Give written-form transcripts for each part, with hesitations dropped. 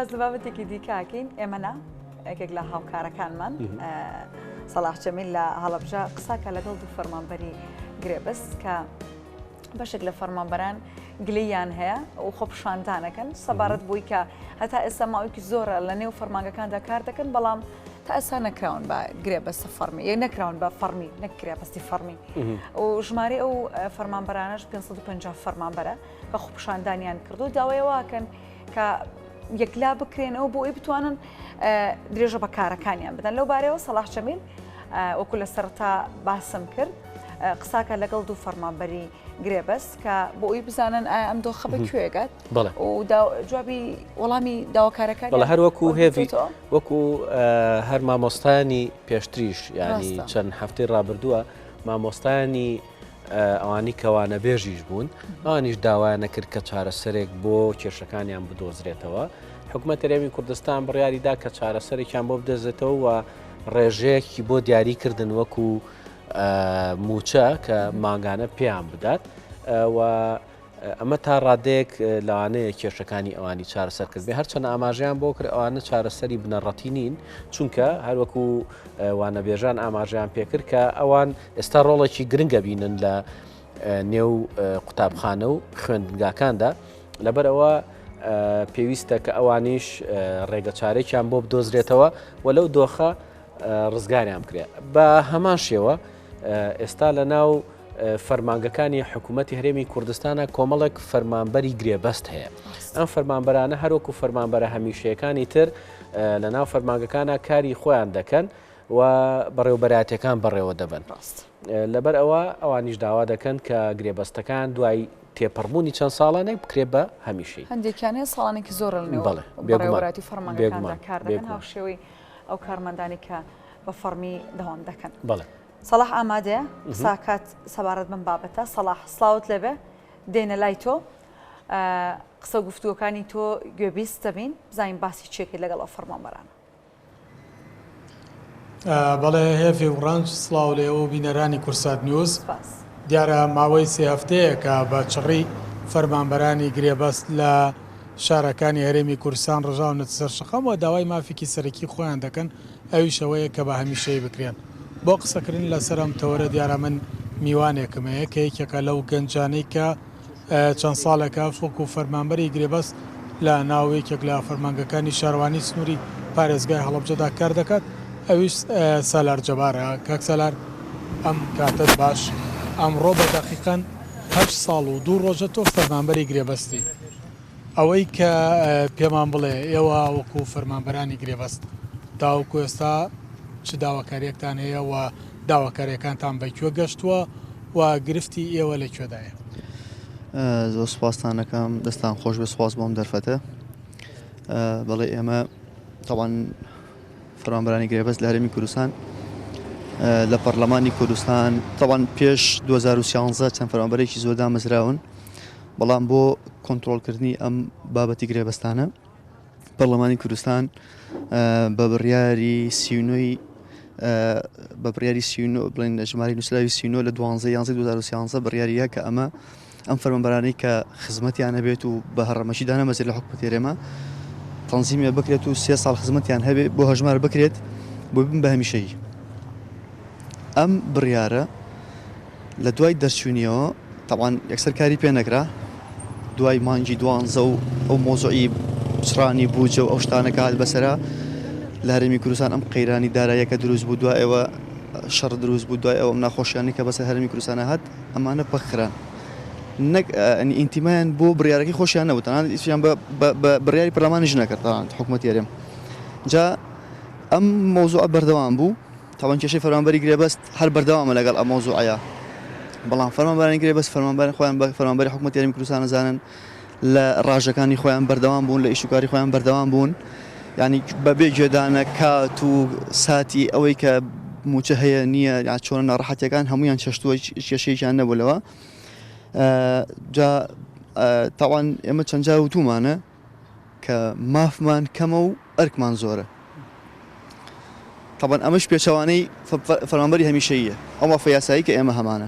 لە بابەتێکی دیکاکەین ئێمەنا یەکێک لە هاوکارەکانمان سەلاح جەمیل لە هەڵەبژە قساکە لەگەڵ دوو فەرمانبەری گرێبەست کە بەشێک لە فەرمانبەران گلەیان هەیە و خۆپشاندانەکەن سەبارەت بووی کە هەتا ئێستا ماوەیەکی زۆرە لە نێو فەرمانگەکاندا کار دەکەن بەڵام تا ئێستا نەکراون بە گرێبەستە فەرمی یەک نەکراون بە فەرمی نەک گرێبەستی فەرمی و ژمارە ئەو فەرمانبەرانەش 550 فەرمانبەرە کە خۆپشاندانیان کردو داوایەوەکەن کە یەکلا بکرێنەوە بۆ ئەوی بتوانن درێژە بە کارەکانیان بدەن لەو بارەوە سەلاح جەمیل وەکو لە سەرەتا باسم کرد قساکە لەگەڵ دوو فەرمانبەری گرێبەست کە بۆ ئەوی بزانن ئەم دۆخە بەکوێگات و جوابی وەڵامی داواکارەکان بەڵێ هەر وەکو هێوی وەکو هەر مامۆستانی پێشتریش ینی چەند هەفتەی ڕابردووە مامۆستانی ئەوانی کەوانە بێژیش بوون ئەوانیش داوایان نەکرد کە چارەسەرێک بۆ کێشەکانیان بدۆزرێتەوە حکوومەت هەرێمی کوردستان بڕیاریدا کە چارەسەرێکیان بۆ بدەزێتەوە و ڕێژەیەکی بۆ دیاریکردن وەکو موچە کە ماگانە پێیان بدات و ئەمە تا ڕادەیەک لەوانەیە کێشەکانی ئەوانی چارەسەر کرد بێ هەرچەنە ئاماژیان بۆ کرد ئەوانە چارەسەری بنەڕەتی نین چونکە هەروەکو وانەبێژان ئاماژیان پێکرد کە ئەوان ئێستا ڕۆڵێکی گرنگە بینن لە نێو قوتابخانە و خوێندنگاکاندا لەبەرەوە پێویستە کە ئەوانیش ڕێگە چارێکیان بۆ بدۆزرێتەوە و لەو دۆخە ڕزگاریان بکرێت بە هەمان شێوە ئێستا لە ناو فەرمانگەکانی حکوومەتی هەرێمی کوردستانە کۆمەڵێک فەرمانبەری گرێبەست هەیە ئەم فەرمانبەرانە هەروەکو فەرمانبەرە هەمیشەیەکانی تر لە ناو فەرمانگەکانە کاری خۆیان دەکەن و بەڕێوەبەراتیەکان بەڕێوە دەبن لەبەر ئەوە ئەوانیش داوا دەکەن کە گرێبەستەکان دوای تێپەڕبوونی چەند ساڵانێک بکرێت بە هەمیشەی هەندێکیانەیە ساڵانێکی زۆر بەڕێوەبەراتی فەرمانگەکاندا کار دەکەن هاوشێوەی ئەو کارمەندانی کە بە فەرمی دەوام دەکەن سەلاح ئامادەیە قساکات سەبارەت بم بابەتە سەلاح سڵاوت لەبێ دێنە لای تۆ قسە گفتووەکانی تۆ گوێبیست دەبین بزانین باسی چێکی لەگەڵ ئەو فەرمانبەرانە بەڵێ هێفی و ڕەنج سڵاو لێەوە بینەرانی کورسات نیوز دیارە ماوەی سێ هەفتەیە کە بە چڕی فەرمانبەرانی گرێبەست لە شارەکانی هەرێمی کوردستان ڕژاونەتە سەر شەقەمەوە داوای مافێکی سەرەکی خۆیان دەکەن ئەوی شەوەیە کە بە هەمیشەی بکرێن بۆ قسەکردن لەسەر ئەم تەوەرە دیارە من میوانێکمەیە کە یەکێکە لەو گەنجانەی کە چەند ساڵێکە فۆک و فەرمانبەری گرێبەست لە ناوەیەکێک لە فەرمانگەکانی شاروانی سنووری پارێزگای هەڵەبجەدا کار دەکات ئەویش سالار جەبارە کاک سالار ئەم کاتت باش ئەمڕۆ بە دەقیقەن 8 ساڵ و 2 ڕۆژە تۆ فەرمانبەری گرێبەستی ئەوەی کە پێمان بڵێ ئێوە وەکو فەرمانبەرانی گرێبەست تاوەکو ئێستا چ داواکاریەکتان هەیە و داواکاریەکانتان بەکوێ گەشتووە و گرفتی ئێوە لەکوێدایە زۆر سوپاستانەکەم دەستان خۆش بە سوپاس بۆم دەرفەتە بەڵێ ئێمە تاوان فەرمانبەرانی گرێبەست لە هەرێمی کوردستان لە پەرلەمانی کوردستان تاوان پێش 2013 چەند فەرمانبەرێکی زۆر دامەزراون بەڵام بۆ کۆنتڕۆڵکردنی ئەم بابەتی گرێبەستانە پەرلەمانی کوردستان بە بڕیاری سیونۆی بە بڕیاری سیونۆ بڵێن ژماری نووسراوی سیونۆ لە 12/11/2013 بڕیاریە کە ئەم فەرمانبەرانەی کە خزمەتیان هەبێت و بە هەڕەمەشی دانەمەزێت لە حکومەتی هەرێما تەنزیمێ بکرێت و 3 ساڵ خزمەتیان هەبێت بۆ هەژمار بکرێت بۆ بن بە هەمیشەیی ئەم بڕیارە لە دوای دەرچوونیەوە تاوان یەکسەر کاری پێ نەکرا دوای مانگی 12 و ئەو مۆزوعی پچڕانی بووجە و ئەو شتانەکە هات بەسەرا لە هەرێمی کوردستان ئەم قەیرانی داراییەکە دروست بوو دوای ئەوە شەڕ دروست بوو دوای ئەوە ناخۆشیانی کە بەسەر هەرێمی کوردستانە هات ئەمانە پەخران نەک ئینتیمایان بۆ بڕیارەکەی خۆشیان نەبوو تەنانەت ئیسیان بە بڕیاری پەرلەمانیش نەکرد تەنانەت حکومەتی هەرێم جا ئەم مۆزوع بەردەوام بوو تاوان کێشەی فەرمانبەری گرێبەست هەر بەردەوامە لەگەڵ ئەم مۆزوعەیە بەڵام فەرمانبەرانی گرێبەست فەرمانبەری خۆیان بە فەرمانبەری حکومەتی هەرێمی کوردستان ئەزانن لە ڕاژەکانی خۆیان بەردەوام بوون لە ئیشوکاری خۆیان بەردەوام بوون ینی بەبێ گوێدانە کات و ساتی ئەوەی کە موچە هەیە نییە یا چۆنە ناڕەحەتیەکان هەمویان چەشتووە کێشەیەکیان نەبوولەوە جا تاوان ئێمە چەند جار وتومانە کە مافمان کەمە و ئەرکمان زۆرە تاوان ئەمەش پێچەوانەی فەرمانبەری هەمیشەییە ئەو مافە یاسایی کە ئێمە هەمانە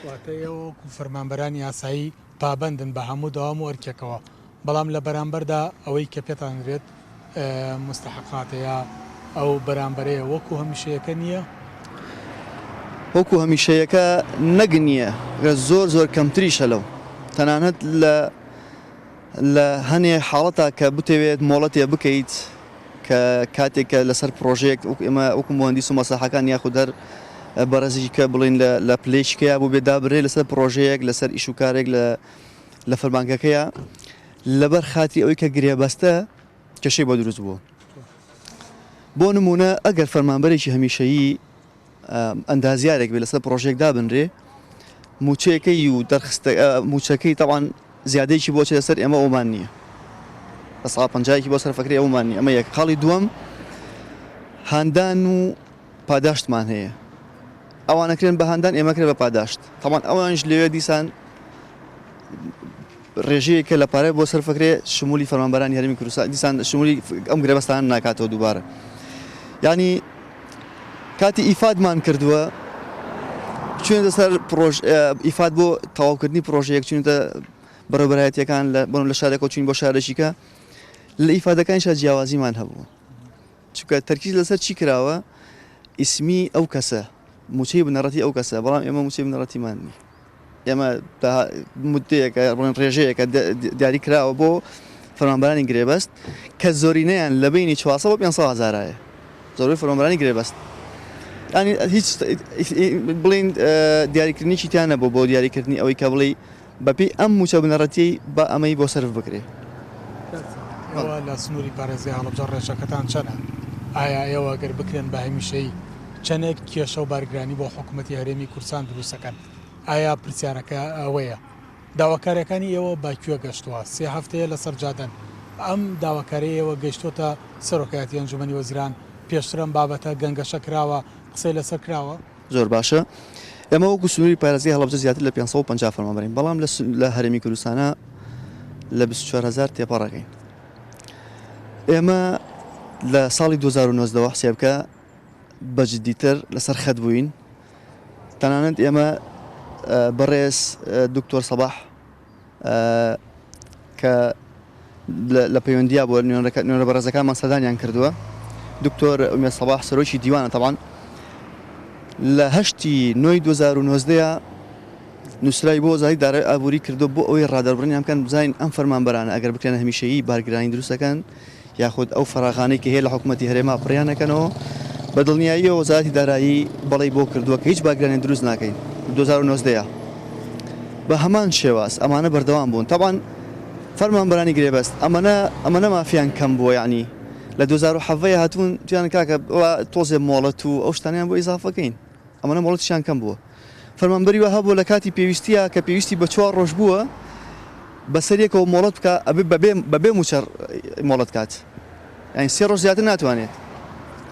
وەکو فەرمانبەرانی یاسایی پابەندن بە هەموو دەوام و ئەرکێکەوە بەڵام لە بەرامبەردا ئەوەی کە پێتانرێت مستحقاتەیە ئەو بەرامبەرەیە وەکو هەمیشەیەکە نییە وەکو هەمیشەیەکە نەگنیە زۆر کەمتریشە لەو تەنانەت لە هەنێ حاڵەتە کە بتەوێت مۆڵەتێ بکەیت کە کاتێکە لەسەر پرۆژێک ئێمە وەکو مهندس و مەساحەکان یاخود هەر بەرەزیکە بڵین لە پلێشکەیە بۆ بێدابرێ لەسەر پرۆژەیەک لەسەر ئیش و کارێک لە فەرمانگەکەیە لەبەر خاتی ئەوەی کە گرێبەستە کێشەی بۆ دروست بووە بۆ نمونە ئەگەر فەرمانبەرێکی هەمیشەیی ئەندازیارێک بێ لەسەر پرۆژێک دابنرێ موچەکەی و دەرخستە موچەکەی تاوان زیادەیەکی بۆ لەسەر ئێمە ئەومان نییە بە 150 بۆ سەرفەکری ئەومان نیە ئەمە یەک خاڵی دووەم هاندان و پاداشتمان هەیە ئەوانەکرێن بە هاندان ئێمەکرێت بە پاداشت تاوان ئەوانش لەوێ دیسان ڕێژەیەکە لە پارەی بۆ سەرفەکرێ شمولی فەرمانبەرانی هەرێمی کوردستان دیسان شمولی ئەم گرێبەستان ناکاتەوە دووبارە ینی کاتی ئیفادمان کردووە چونێتە سەر ئیفاد بۆ تەواوکردنی پرۆژەیەک چونێتە بەڕێوەبەرایەتیەکان لە شارێک و چین بۆ شارێکیکە لە ئیفادەکانیشە جیاوازیمان هەبوو چونکە تەرکیز لەسەر چی کراوە ئیسمی ئەو کەسە موچەی بنەڕەتی ئەو کەسە بەڵام ئێمە موچەی بنەڕەتیمان نی ئێمە مدەیەکە بڵێن ڕێژەیەکە دیاری کراوە بۆ فەرمانبەرانی گرێبەست کە زۆرینەیان لە بینی 400 بۆ 500 هزارایە زۆربەی فەرمانبەرانی گرێبەست ینی هیچ بڵین دیاریکردنیی تیانە بۆ دیاریکردنی ئەوەی کە بڵێ بەپێی ئەم موچە بنەڕەتی بە ئەمەی بۆ سەرف بکرێ لە سنووری پارێزی هەڵبجە ڕێژەکەتان چەنە ئایا ئێوە گەر بکرێن بە هەمیشەی چەندێک کێشە و بارگرانی بۆ حکوومەتی هەرێمی کوردستان دروستەکەن ئایا پرسیارەکە ئەوەیە داواکاریەکانی ئێوە باکوێ گەشتووە 3 هەفتەیە لەسەر جادەن ئەم داواکاریەوە گەشتۆتە سەرۆکایەتی ئەنجومەنی وەزیران پێشترم بابەتە گەنگەشە کراوە قسەی لەسەر کراوە زۆر باشە ئێمە وەکو سنووری پارێزی هەڵبجە زیاتر لە 550 فەرمانبەرین بەڵام لە هەرێمی کوردستانە لە 24000 تێپەڕەکەین ئێمە لە ساڵی 2009 حسێبکە بەجددیتر لەسەر خەت بووین تەنانەت ئێمە بەڕێز دکتۆر سەباح کە لە پەیوەندیا بۆ نوێنەرە بەڕێزەکانمان سەدانیان کردووە دکتۆر ئومێد سەباح سەرۆکی دیوانە تەبان لە 8 نۆی 2019 نووسرای بۆ زای دارای ئابووری کردو بۆ ئەوەی ڕادەربڕنیان بکەن بزانین ئەم فەرمانبەرانە ئەگەر بکرێنە هەمیشەیی بارگرانی دروستەکەن یاخود ئەو فەراغانەی کە هەیە لە حکوومەتی هەرێما پڕیانەکەنەوە بە دڵنیاییەوە وەزارەتی دارایی بەڵێ بۆ کردووە کە هیچ بارگرانی دروست ناکەین 2019 بە هەمان شێواز ئەمانە بەردەوام بوون تاوان فەرمانبەرانی گرێبەست ئەمەنە مافیان کەم بووە یعنی لە 2007 هاتوون تویان کاکە تۆزێ مۆڵەت و ئەو شتانیان بۆ ئیزافەکەین ئەمەنە مۆڵەتیان کەم بووە فەرمانبەری وە هەبوو لە کاتی پێویستیە کە پێویستی بە 4 ڕۆژ بووە بەسەرێکەوە مۆڵەت بکە بەبێ موچەر مۆڵەت کات یعنی 3 ڕۆژ زیاتر ناتوانێت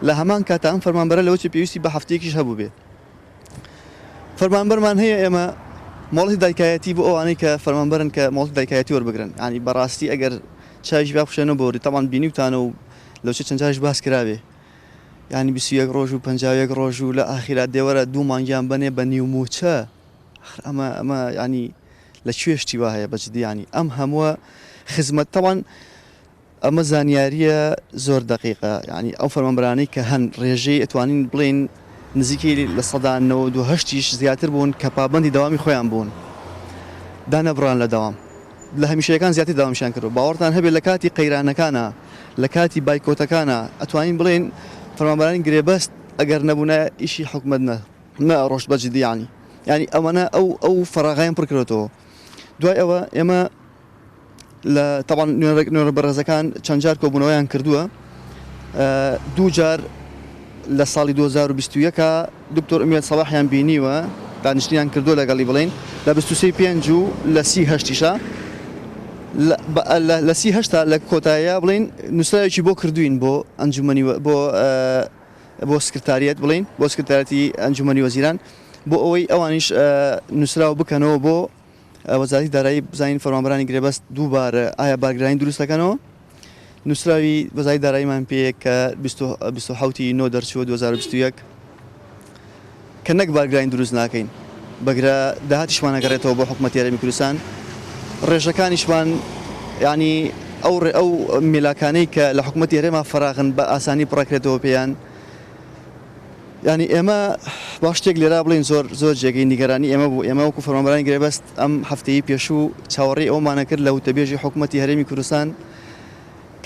لە هەمان کاتە ئەم فەرمانبەرە لەوەی پێویستی بە هەفتەیەکیش هەبوو بێت فەرمانبەرمان هەیە ئێمە مۆڵەتی دایکایەتی بۆ ئەوانەی کە فەرمانبەرن کە مۆڵەتی دایکایەتی وەربگرن ینی بەڕاستی ئەگەر چاویش بپوشێنەوە بۆری تەمان بینیوتانە و لەوچە چەند جاریش باس کراوێ ینی 21 ڕۆژ و 51 ڕۆژ و لە ئاخیرات دێوەرە 2 مانگیان بنێ بە نیوموچە ئەمە ینی لە کوێشتی وا هەیە بەجددی ینی ئەم هەمووە خزمەت تەوان ئەمە زانیاریە زۆر دقیقە ینی ئەو فەرمانبەرانەی کە هەن ڕێژەی ئەتوانین بڵێن نزیکی لە 1970 زیاتر بوون کە پابەندی داوامی خۆیان بوون دانەبڕان لە داوام لە هەمیشەکان زیاتر داوامیشان کردو باوەڕتان هەبێت لە کاتی قەیرانەکانە لە کاتی بایکۆتەکانە ئەتوانین بڵێن فەرمانبەرانی گرێبەست ئەگەر نەبوونە ئیشی حکومەت نەڕۆژ بەجددی ینی ئەمەە ئەو فەراغیان پڕکرێتەوە دوای ئەوە ئێمە لە تاوان نوێنەرە بەڕێزەکان چەند جار کۆبوونەوەیان کردووە 2 جار لە ساڵی 2021 دکتۆر ئومێد سەباحیان بینیوە دانیشتیان کردو لەگەڵی بڵین لە 23 و لە 30 لە 30 لە کۆتاییە بڵین نووسراوێکی بۆ کردوین بۆ ئەنجومەنی بۆ سکرتاریەت بڵین بۆ سکرتارەتی ئەنجومەنی وەزیران بۆ ئەوەی ئەوانیش نووسراو بکەنەوە بۆ وەزارەتی دارایی بزانین فەرمانبەرانی گرێبەست دووبارە ئایا بارگرانی دروستەکەنەوە نووسراوی وەزارەتی داراییمان پێ کە 27 نۆ دەرچووە 2021 کە نەک بارگرانی دروست ناکەین بەگرە داهاتیشمان ئەگەڕێتەوە بۆ حکوومەتی هەرێمی کوردستان ڕێژەکانیشمان ینی ئەو میلاکانەی کە لە حکوومەتی هەرێما فراغن بە ئاسانی بڕاکرێتەوە پێیان ینی ئێمە باش شتێک لێرا بڵین زۆر جێگەی نیگەرانی ئێمە بوو ئێمە وەکو فەرمانبەرانی گرێبەست ئەم هەفتەیە پێشوو چاوەڕێی ئەومانە کرد لە وتەبێژی حکوومەتی هەرێمی کوردستان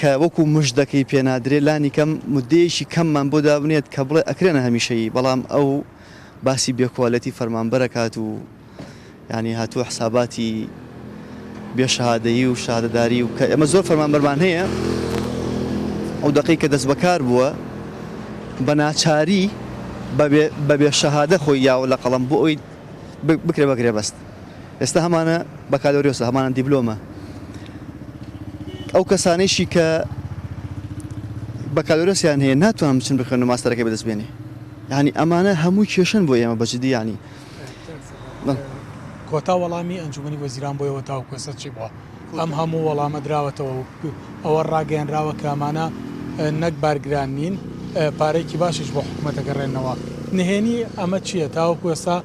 کە وەکو مژدەکەی پێنادرێ لانی کەم مدەیەکی کەممان بۆ دابنێت کە بڵێ ئەکرێنە هەمیشەیی بەڵام ئەو باسی بێکوالەتی فەرمانبەرە کات و ینی هاتووە حساباتی بێشەهادەیی و شادەداری و کە ئێمە زۆر فەرمانبەرمان هەیە ئەو دقەی کە دەست بەکار بووە بە ناچاری بە بێشەهادە خۆی یاوە لە قەڵەم بۆ ئەوی بکرێ بە گرێبەست ئێستا هەمانە بەکالۆریۆسە هەمانە دیبلۆمە ئەو کەسانەیشی کە بەکالۆریۆسیان هەیە ناتوانم بچن بخوێن و ماستەرەکەی بەدەست بێنێ ینی ئەمانە هەموو کێشن بۆ ئێمە بەجددی ینی کۆتا وەڵامی ئەنجومەنی وەزیران بۆیەوە تاوکۆسە چی بووە ئەم هەموو وەڵامە دراوەتەوە ئەوە ڕاگەیاندراوە کە ئەمانە نەک بارگران نین پارێکی باشیش بۆ حکوومەتە گەڕێنەوە نهێنی ئەمە چییە تاوەکو ئێستا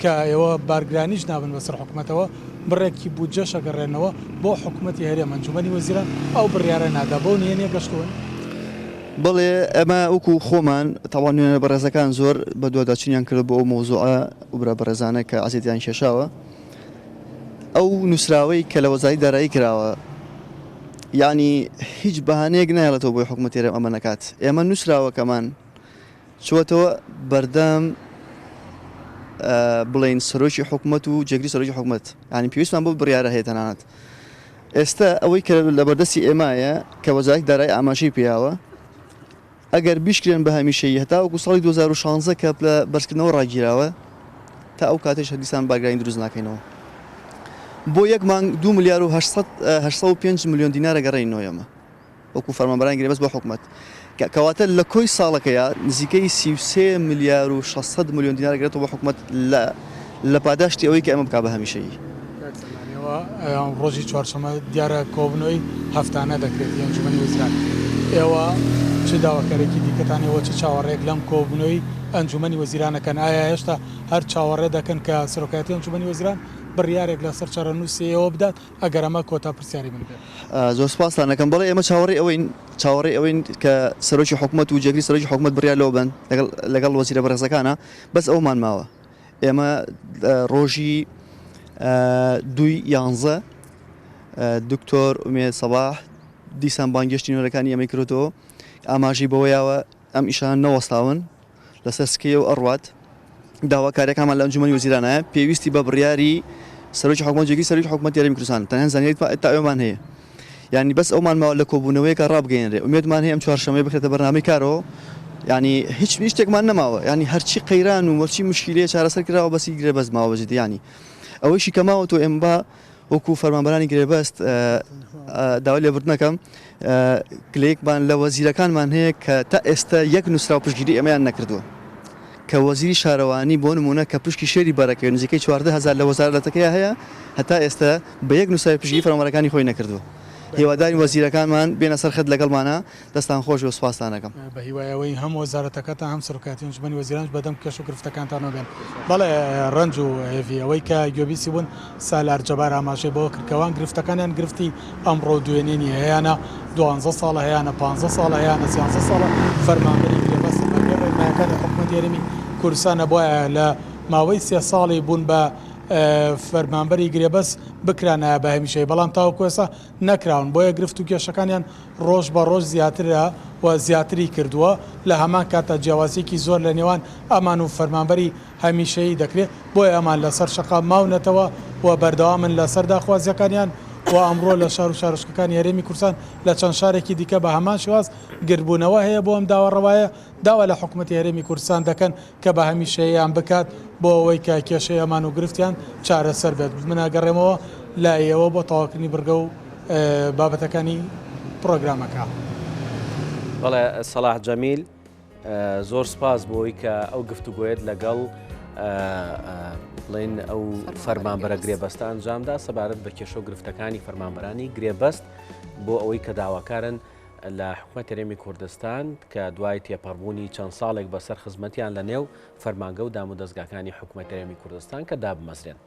کە ئێوە بارگرانیش نابن بەسەر حکوومەتەوە بڕێکی بودجە شەگەڕێنەوە بۆ حکوومەتی هەرێم ئەنجومەنی وەزیران ئەو بڕیارە نادا بۆ نهێنیە گەشتوون بڵێ ئەمە وەکو خۆمان تاوان نوێنە بەڕێزەکان زۆر بە دوواداچنیان کرد بۆ ئەو مۆزوعە وبرا بەڕێزانە کە ئازیێتیان کێشاوە ئەو نووسراوەی کە لە وەزاری دارایی کراوە ینی هیچ بەهانەیەک نایڵێتەوە بۆی حکوومەتی هەرێم ئەمە نەکات ئێمە نووسراوەکەمان چوەتەوە بەردەم بڵین سەرۆکی حکوومەت و جێگری سەرۆکی حکوومەت ینی پێویستمان بۆ بڕیارە هەیە تەنانەت ئێستا ئەوەی کە لە بەردەستی ئێمایە کە وەزارەتی دارایی ئاماژەی پیاوە ئەگەر بیشکرێن بە هەمیشەیی هەتا وەکو ساڵی 2016 کە لە بەرزکردنەوە ڕاگیراوە تا ئەو کاتێش هەردیسان بارگرانی دروست ناکەینەوە بۆ یەک مانگ 2 ملیار و 805 میلیۆن دینارە گەڕێینەوە ئێمە وەکو فەرمانبەرانی گرێبەست بۆ حکوومەت کەواتە لە کۆی ساڵەکەیە نزیکەی 33 ملیار و 600 میلیۆن دینار گرێتەوە بۆ حکوومەت لە پاداشتی ئەوەی کە ئەمە بکا بە هەمیشەیی ڕۆژی چوارشەمە دیارە کۆبنەوەی هەفتانە دەکرێت ئەنجومەنی وەزیران ئێوە چه داواکارێکی دیکەتانەوە چه چاوەڕێک لەم کۆبنەوەی ئەنجومەنی وەزیرانەکەن ئایا هێشتا هەر چاوەڕێ دەکەن کە سەرۆکایەتی ئەنجومەنی وەزیران بڕیارێک لەسەر چارەنووسیەوە بدات ئەگەر ئەمە کۆتا پرسیاری من بێت زۆر سپاسانەکەم بەڵێ ئێمە چاوەڕێ ئەوەین کە سەرۆکی حکوومەت و جێگری سەرۆکی حکوومەت بڕیار لەوە بن لەگەڵ وەزیرە بەڕێزەکانە بەس ئەومان ماوە ئێمە ڕۆژی 2/11 دکتۆر ئومێد سەباح دیسان بانگشتی نوێرەکانی ئەمەی کردەوە ئاماژی بەوەیەوە ئەم ئیشان نەوەستاون لەسەر سکەی و ئەڕوات داواکاریەکانمان لە ئەنجومەنی وەزیرانە پێویستی بە بڕیاری سەرۆکی حکوومەت جێگری سەرۆکی حکوومەتی هەرێمی کوردستان تەنها زانیاریت تا ئێوەمان هەیە ینی بەس ئەومان ماوە لە کۆبوونەوەیەکە ڕابگەیەنرێ ئومێدمان هەیە ئەم چوارشەمەیە بکرێتە بەرنامەی کارەوە ینی هیچ شتێکمان نەماوە ینی هەرچی قەیران و وەرچی مشکلەیە چارەسەر کراوە بەسی گرێبەست ماوە بەجددی ینی ئەوەیشی کە ماوە تۆ ئێمە بە وەکو فەرمانبەرانی گرێبەست داوای لێبوردنەکەم کلەیەکمان لە وەزیرەکانمان هەیە کە تا ئێستا یەک نووسرا و پشتگیری ئەمەیان نەکردووە کە وەزیری شارەوانی بۆ نمونە کە پشکی شێری بارەکەی نزیکەی 14,000 لە وەزارەتەکەی هەیە هەتا ئێستا بە یەک نووسای پشتگیری فەرمانبەرەکانی خۆی نەکردووە هیواداری وەزیرەکانمان بێنە سەر خەت لەگەڵمانە دەستان خۆش و سوپاسانەکەم بە هیوایەوەی هەم وەزارەتەکەتان هەم سەرۆکایەتی ئەنجومەنی وەزیرانش بەدەم کێش و گرفتەکانتانەوە بێن بەڵێ ڕەنج و هێڤی ئەوەی کە گوێبیسی بوون سالار جەبار ئاماژەی بەوە کردکەوان گرفتەکانیان گرفتی ئەمڕۆ دوێنێنی هەیەە 12 ساڵە هەیەە 15 ساڵە هەیەە 13 ساڵە فەرمانبەری گرێبەست ڕێنمایەکانی حکوومەتی هەرێمی کوردستانە بۆیە لە ماوەی 3 ساڵی بوون بە فەرمانبەری گرێبەست بکرانە بە هەمیشەی بەڵام تاوەکو ئێستا نەکراون بۆیە گرفت و کێشەکانیان ڕۆژ بە ڕۆژ زیاترە و زیاتری کردووە لە هەمان کاتە جیاوازێکی زۆر لە نێوان ئەمان و فەرمانبەری هەمیشەیی دەکرێت بۆیە ئەمان لەسەر شەقا ماونەتەوە و بەردەوامن لەسەر داخوازیەکانیان و ئەمڕۆ لە شار و شارشکەکانی هەرێمی کوردستان لە چەند شارێکی دیکە بە هەمان شێواز گربوونەوە هەیە بۆ ئەم داوەڕەوایە داوا لە حکوومەتی هەرێمی کوردستان دەکەن کە بە هەمیشەیەیان بکات بۆ ئەوەی کە کێشەی ئەمان و گرفتیان چارەسەر بێت مناگەڕێمەوە لایەوە بۆ تەواوکردنی بڕگە و بابەتەکانی پرۆگرامەکە. بەڵێ سەلاح جەمیل زۆر سپاس بۆی کە ئەو گفتوگوێت لەگەڵ بڵێن ئەو فەرمانبەرە گرێبەستە ئەنجامدا سەبارەت بە کێشە و گرفتەکانی فەرمانبەرانی گرێبەست بۆ ئەوەی کە داواکارن لە حکوومەتی هەرێمی کوردستان کە دوای تێپەڕبوونی چەند ساڵێک بەسەر خزمەتیان لە نێو فەرمانگە و دام و دەستگاکانی حکوومەتی هەرێمی کوردستان کە دابمەزرێن.